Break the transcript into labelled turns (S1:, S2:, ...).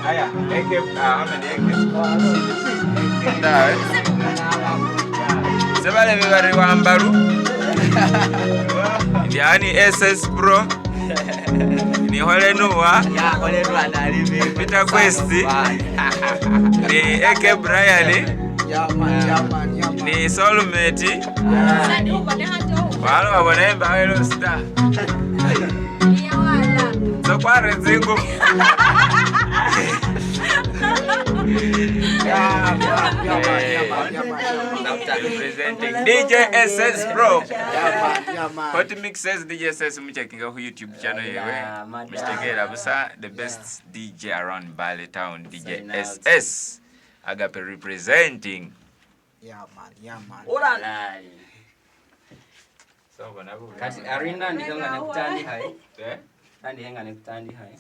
S1: Haya, eke amene eke. Ndawe. Sebale bibari wambaru. Yani SS Pro. Ni Holenua.
S2: Ya Holenua na live.
S1: Peter Quest. Ni eke Brian. Ni Soulmate. Walo wabonemba welo star. So kwa rezingo. Representing DJ SS Pro. Hot mixes DJ SS mcheckinga ku YouTube channel yewe. Mstegera busa the best DJ around Bale town, DJ SS. Agape representing.
S3: Yeah man.
S2: Ora.
S1: So wanabu.
S2: Kati Arinda ndikanga nekutandi hai. Ndi henga nekutandi hai.